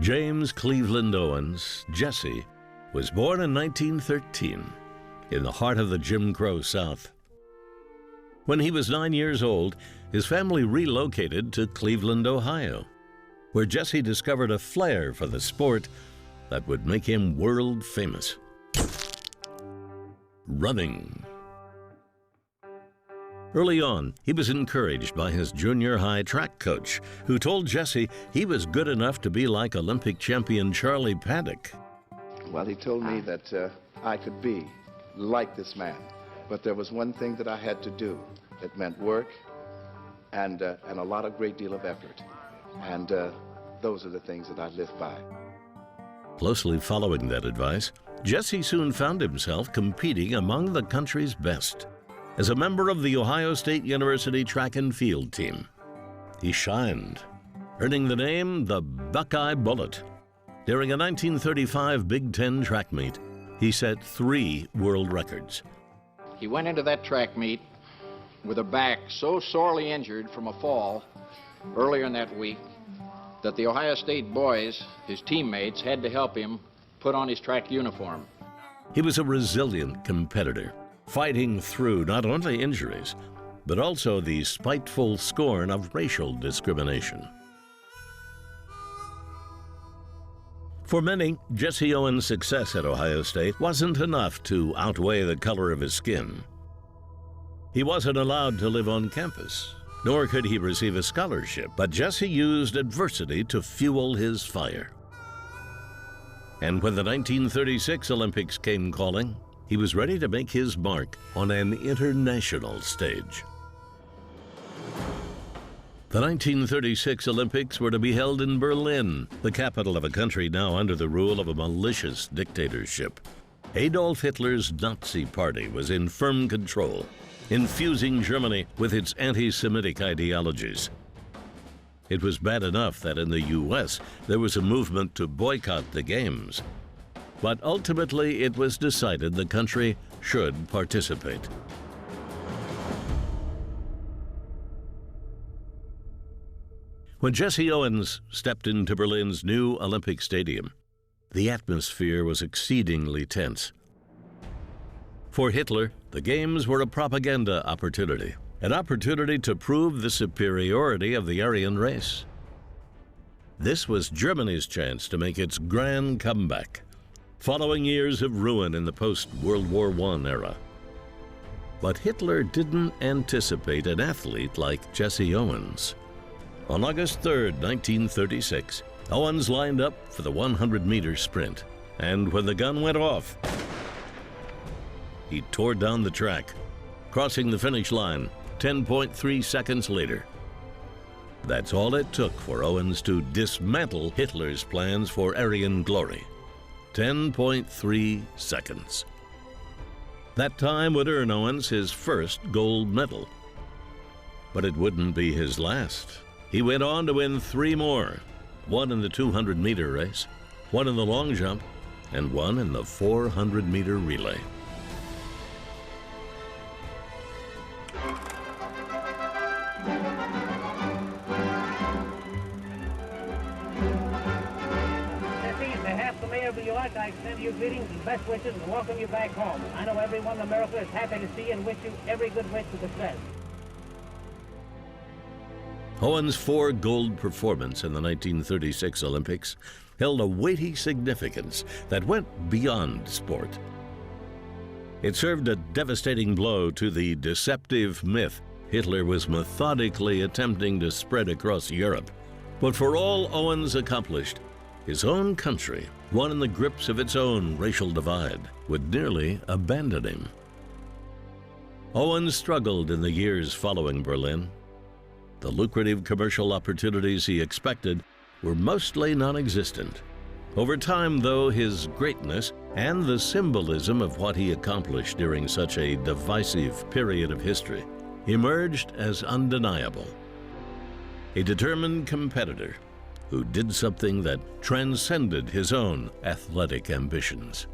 James Cleveland Owens, Jesse, was born in 1913 in the heart of the Jim Crow South. When he was 9 years old, his family relocated to Cleveland, Ohio, where Jesse discovered a flair for the sport that would make him world famous: running. Early on, he was encouraged by his junior high track coach, who told Jesse he was good enough to be like Olympic champion Charlie Paddock. Well, he told me that I could be like this man, but there was one thing that I had to do. It meant work and a great deal of effort. And those are the things that I live by. Closely following that advice, Jesse soon found himself competing among the country's best. As a member of the Ohio State University track and field team, he shined, earning the name the Buckeye Bullet. During a 1935 Big Ten track meet, he set 3 world records. He went into that track meet with a back so sorely injured from a fall earlier in that week that the Ohio State boys, his teammates, had to help him put on his track uniform. He was a resilient competitor, fighting through not only injuries, but also the spiteful scorn of racial discrimination. For many, Jesse Owens' success at Ohio State wasn't enough to outweigh the color of his skin. He wasn't allowed to live on campus, nor could he receive a scholarship, but Jesse used adversity to fuel his fire. And when the 1936 Olympics came calling, he was ready to make his mark on an international stage. The 1936 Olympics were to be held in Berlin, the capital of a country now under the rule of a malicious dictatorship. Adolf Hitler's Nazi Party was in firm control, infusing Germany with its anti-Semitic ideologies. It was bad enough that in the U.S. there was a movement to boycott the Games. But ultimately, it was decided the country should participate. When Jesse Owens stepped into Berlin's new Olympic Stadium, the atmosphere was exceedingly tense. For Hitler, the Games were a propaganda opportunity, an opportunity to prove the superiority of the Aryan race. This was Germany's chance to make its grand comeback, following years of ruin in the post-World War I era. But Hitler didn't anticipate an athlete like Jesse Owens. On August 3, 1936, Owens lined up for the 100-meter sprint, and when the gun went off, he tore down the track, crossing the finish line 10.3 seconds later. That's all it took for Owens to dismantle Hitler's plans for Aryan glory. 10.3 seconds. That time would earn Owens his first gold medal. But it wouldn't be his last. He went on to win 3 more, one in the 200-meter race, one in the long jump, and one in the 400-meter relay. I extend you greetings and best wishes and welcome you back home. I know everyone in America is happy to see you and wish you every good wish for success. Owens' 4 gold performance in the 1936 Olympics held a weighty significance that went beyond sport. It served a devastating blow to the deceptive myth Hitler was methodically attempting to spread across Europe. But for all Owens accomplished, his own country, one in the grips of its own racial divide, would nearly abandon him. Owens struggled in the years following Berlin. The lucrative commercial opportunities he expected were mostly non-existent. Over time, though, his greatness and the symbolism of what he accomplished during such a divisive period of history emerged as undeniable. A determined competitor who did something that transcended his own athletic ambitions.